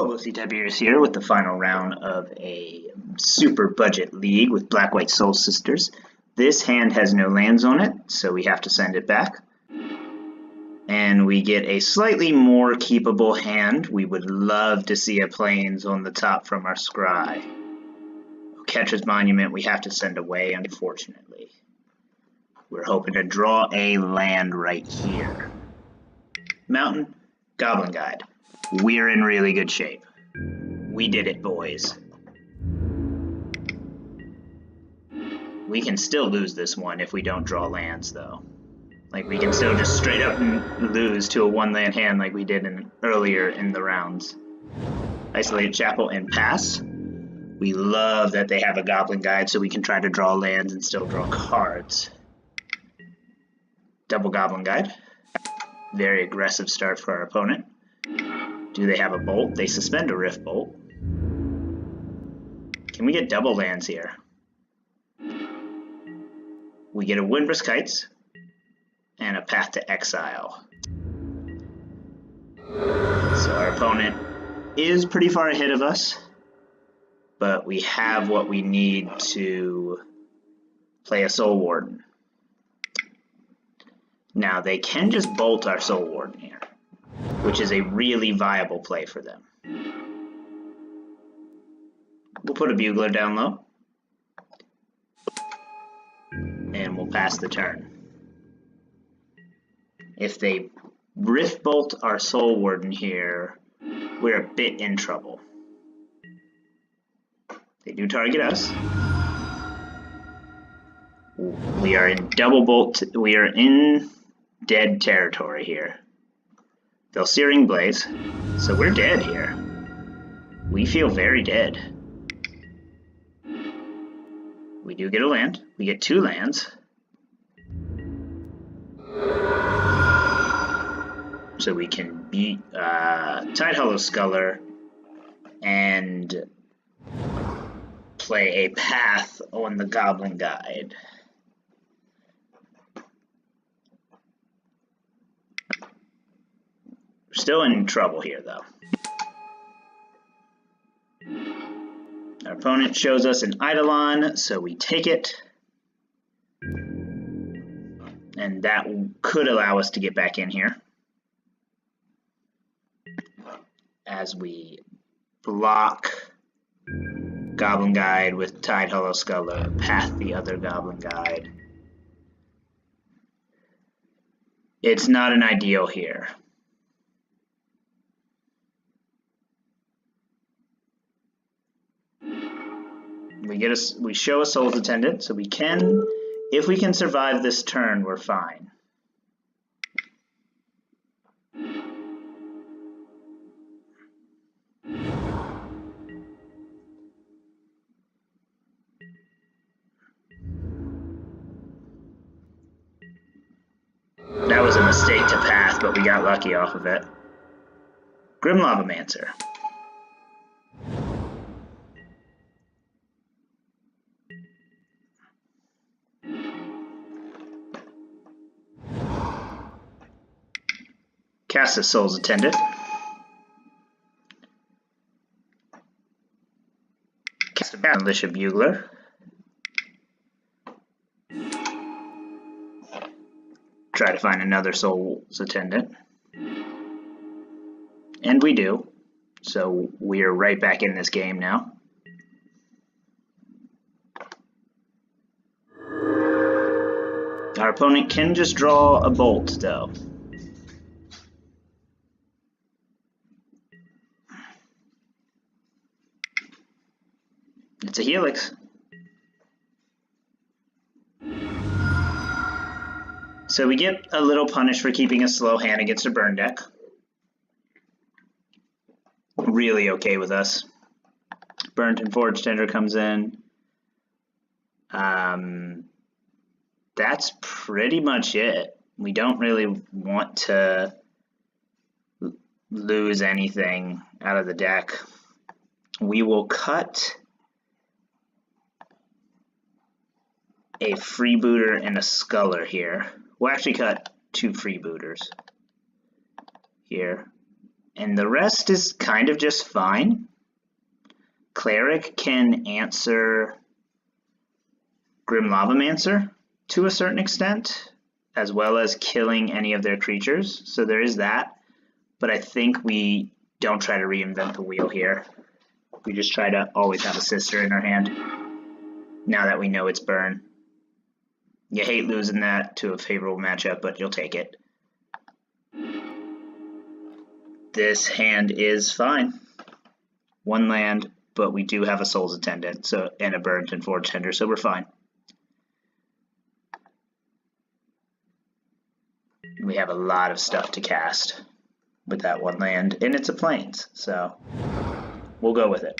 Hello, Tiberius here with the final round of a super budget league with Black-White Soul Sisters. This hand has no lands on it, so we have to send it back. And we get a slightly more keepable hand. We would love to see a Plains on the top from our scry. Oketra's Monument we have to send away, unfortunately. We're hoping to draw a land right here. Mountain, Goblin Guide. We're in really good shape. We did it, boys. We can still lose this one if we don't draw lands, though. Like, we can still just straight up lose to a one-land hand like we did earlier in the rounds. Isolated Chapel and pass. We love that they have a Goblin Guide so we can try to draw lands and still draw cards. Double Goblin Guide. Very aggressive start for our opponent. Do they have a bolt? They suspend a Rift Bolt. Can we get double lands here? We get a Windbrisk Heights and a Path to Exile. So our opponent is pretty far ahead of us, but we have what we need to play a Soul Warden. Now they can just bolt our Soul Warden here, which is a really viable play for them. We'll put a Bugler down low, and we'll pass the turn. If they Rift Bolt our Soul Warden here, we're a bit in trouble. They do target us. We are in double bolt. We are in dead territory here. They'll Searing Blaze, so we're dead here. We feel very dead. We do get a land. We get 2 lands. So we can beat Tidehollow Sculler and play a path on the Goblin Guide. Still in trouble here, though. Our opponent shows us an Eidolon, so we take it. And that could allow us to get back in here. As we block Goblin Guide with Tidehollow Sculler, path the other Goblin Guide. It's not an ideal here. We show a Soul's Attendant, so we can, if we can survive this turn, we're fine. That was a mistake to path, but we got lucky off of it. Grim Lavamancer. Cast a Soul's Attendant. Cast a Militia Bugler. Try to find another Soul's Attendant. And we do. So we are right back in this game now. Our opponent can just draw a bolt, though. It's a Helix. So we get a little punish for keeping a slow hand against a burn deck. Really okay with us. Burrenton Forge-Tender comes in. That's pretty much it. We don't really want to lose anything out of the deck. We will cut a Freebooter and a Sculler here. We'll actually cut 2 Freebooters here. And the rest is kind of just fine. Cleric can answer Grim Lavamancer to a certain extent, as well as killing any of their creatures. So there is that. But I think we don't try to reinvent the wheel here. We just try to always have a sister in our hand, now that we know it's burn. You hate losing that to a favorable matchup, but you'll take it. This hand is fine. One land, but we do have a Soul's Attendant and a Burrenton Forge-Tender, so we're fine. We have a lot of stuff to cast with that one land, and it's a Plains, so we'll go with it.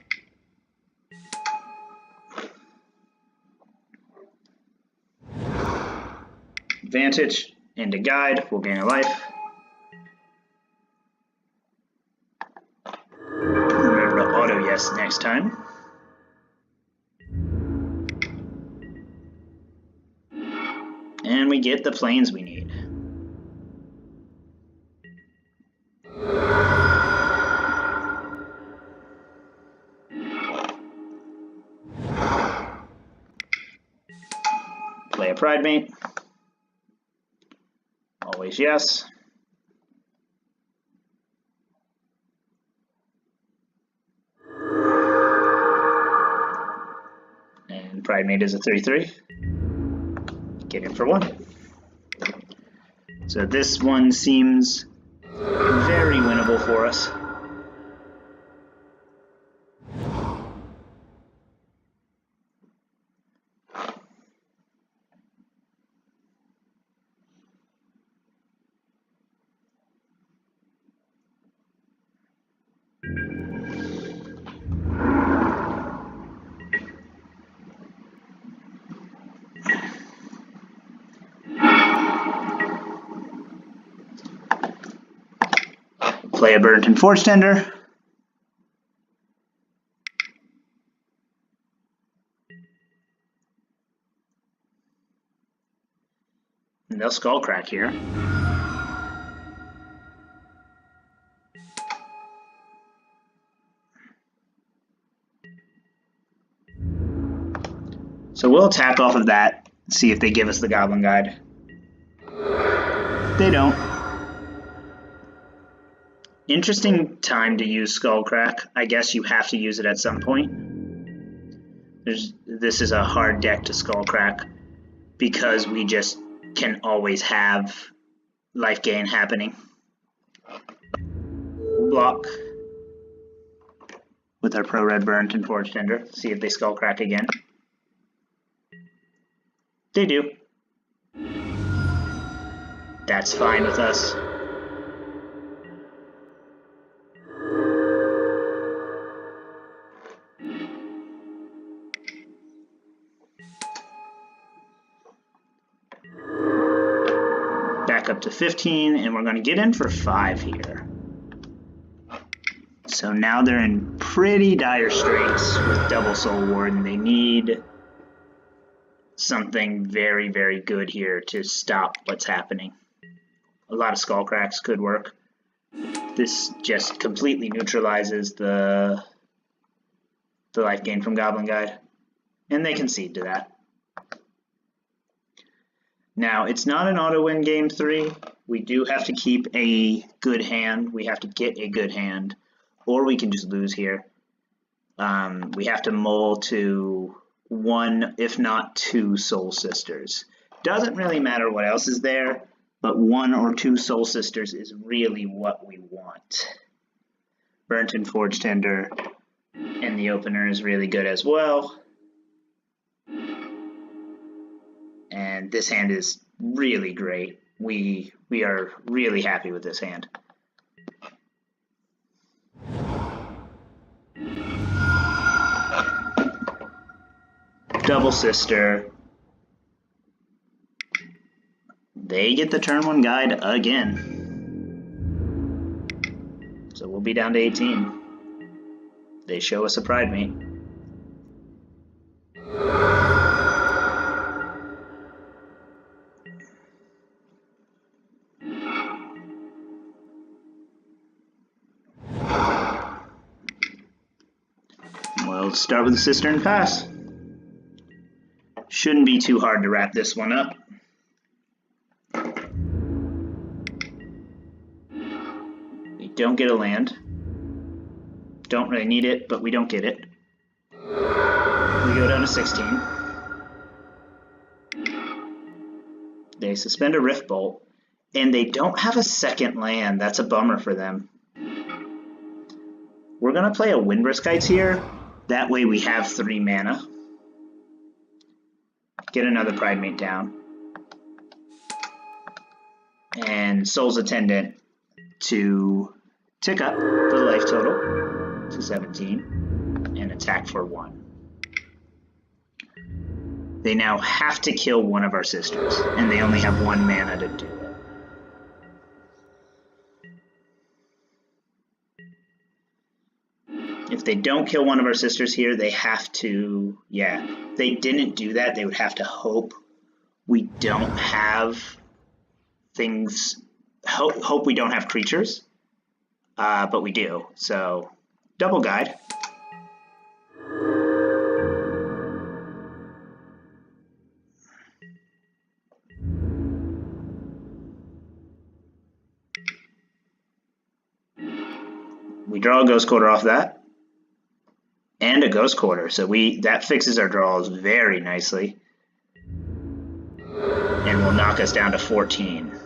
Advantage into Guide, we'll gain a life. Remember to auto yes next time. And we get the Plains we need. Play a Pridemate. Always yes. And Pridemate is a 3/3. Get in for 1. So this one seems very winnable for us. Play a Burrenton Forge-Tender. And they'll Skullcrack here. So we'll attack off of that, see if they give us the Goblin Guide. They don't. Interesting time to use Skullcrack. I guess you have to use it at some point. This is a hard deck to Skullcrack because we just can always have life gain happening. We'll block with our pro-red Burrenton Forge-Tender. See if they Skullcrack again. They do. That's fine with us. Back up to 15, and we're going to get in for 5 here. So now they're in pretty dire straits with double Soul Warden. They need something very, very good here to stop what's happening. A lot of Skullcracks could work. This just completely neutralizes the life gain from Goblin Guide, and they concede to that. Now, it's not an auto-win game 3. We do have to keep a good hand. We have to get a good hand, or we can just lose here. We have to mull to 1, if not 2 Soul Sisters. Doesn't really matter what else is there, but 1 or 2 Soul Sisters is really what we want. Burrenton Forge-Tender in the opener is really good as well. And this hand is really great. We are really happy with this hand. Double Sister. They get the turn 1 guide again. So we'll be down to 18. They show us a Pridemate. let's start with the Cistern Pass. Shouldn't be too hard to wrap this one up. We don't get a land. Don't really need it, but we don't get it. We go down to 16. They suspend a Rift Bolt, and they don't have a second land. That's a bummer for them. We're going to play a Windbrisk Heights here. That way we have 3 mana. Get another Pridemate down. And Soul's Attendant to tick up the life total to 17 and attack for 1. They now have to kill one of our sisters, and they only have 1 mana to do it. If they don't kill one of our sisters here, they have to, if they didn't do that, they would have to hope we don't have things, hope we don't have creatures, but we do, so double guide. We draw a Ghost Quarter off that, and a Ghost Quarter, so that fixes our draws very nicely, and will knock us down to 14.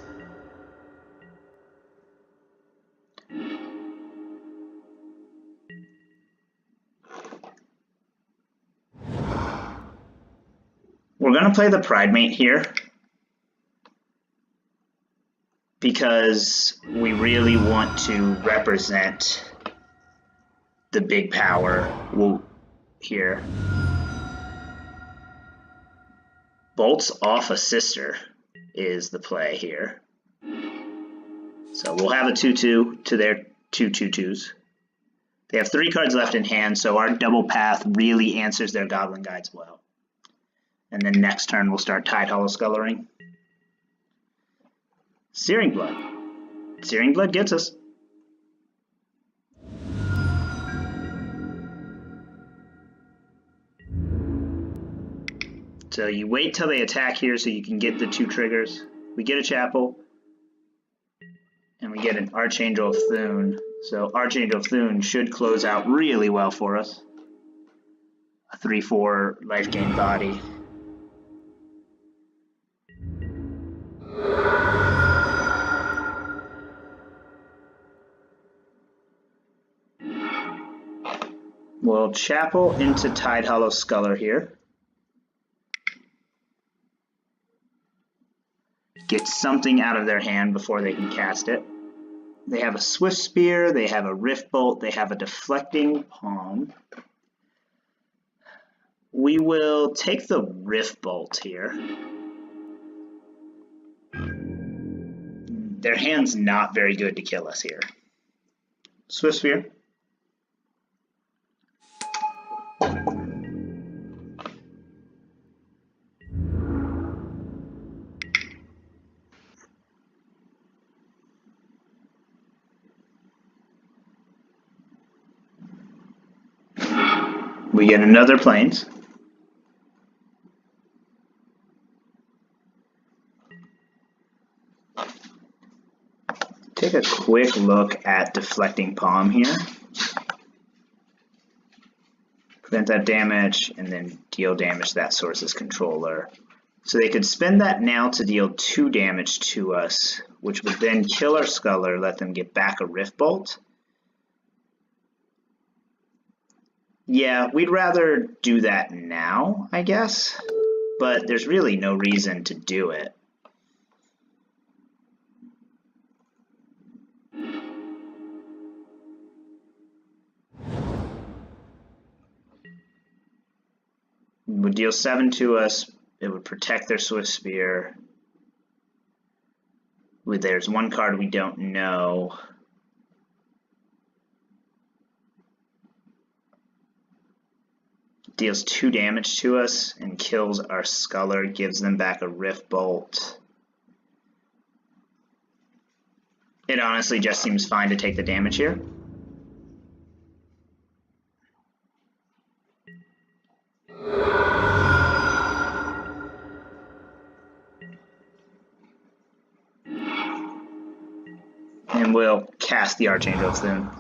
We're going to play the Pridemate here because we really want to represent the big power here. Bolts off a sister is the play here. So we'll have a 2/2 to their 2 2/2s. They have 3 cards left in hand, so our double path really answers their Goblin Guides well. And then next turn we'll start Tidehollow Scullering. Searing Blood. Searing Blood gets us. So you wait till they attack here so you can get the 2 triggers. We get a Chapel, and we get an Archangel of Thune. So Archangel of Thune should close out really well for us. A 3/4 life gain body. We'll Chapel into Tidehollow Sculler here. Get something out of their hand before they can cast it. They have a Swift Spear, they have a Rift Bolt, they have a Deflecting Palm. We will take the Rift Bolt here. Their hand's not very good to kill us here. Swift Spear. We get another Plains. Take a quick look at Deflecting Palm here. Prevent that damage, and then deal damage to that source's controller. So they could spend that now to deal 2 damage to us, which would then kill our Sculler, let them get back a Rift Bolt. Yeah, we'd rather do that now, I guess, but there's really no reason to do it. It would deal 7 to us, it would protect their Swift Spear. There's 1 card we don't know. Deals 2 damage to us and kills our Sculler, gives them back a Rift Bolt. It honestly just seems fine to take the damage here. and we'll cast the Archangel of Thune.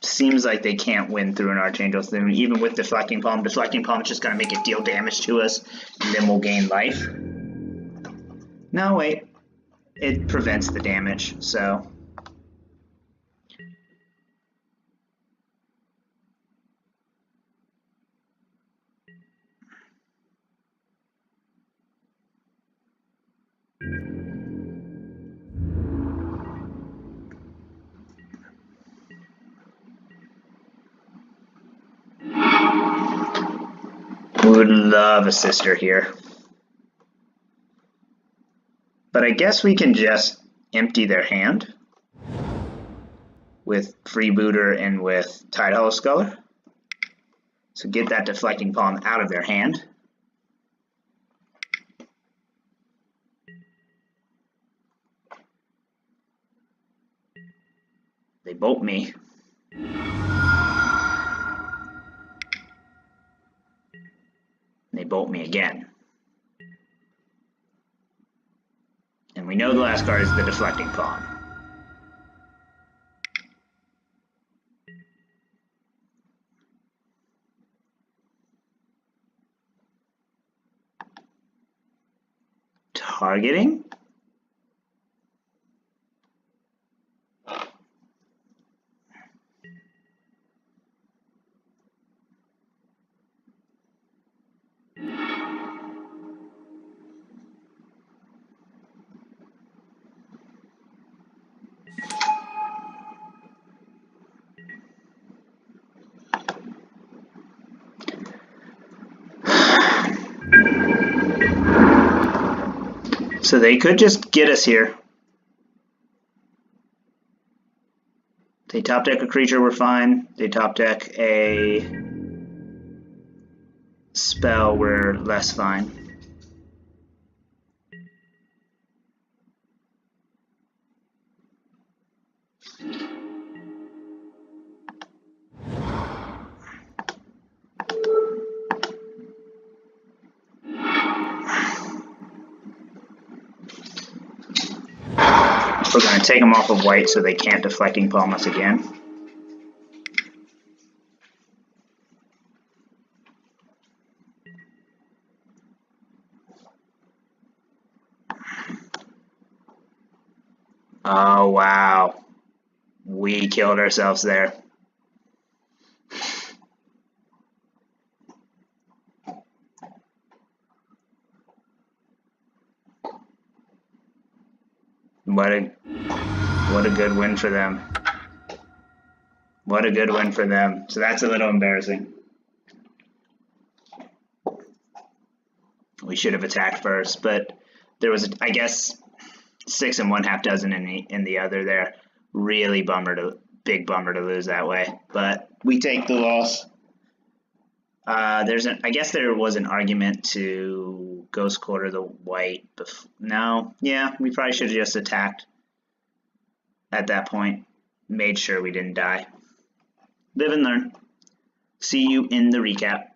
Seems like they can't win through an Archangel of Thune, even with Deflecting Palm. Deflecting Palm is just going to make it deal damage to us, and then we'll gain life. No, wait. It prevents the damage, so... Would love a sister here. But I guess we can just empty their hand with Freebooter and with Tidehollow Sculler. So get that Deflecting Palm out of their hand. They bolt me. They bolt me again. And we know the last card is the Deflecting Palm. Targeting? So they could just get us here. They top deck a creature, we're fine. They top deck a spell, we're less fine. We're going to take them off of white so they can't Deflecting Palm us again. Oh, wow. We killed ourselves there. What a good win for them. What a good win for them. So that's a little embarrassing. We should have attacked first, but there was, I guess, 6 and 1/2 dozen in the other there. Really big bummer to lose that way. But we take the loss. I guess there was an argument to Ghost Quarter the white. No, yeah, we probably should have just attacked at that point. Made sure we didn't die. Live and learn. See you in the recap.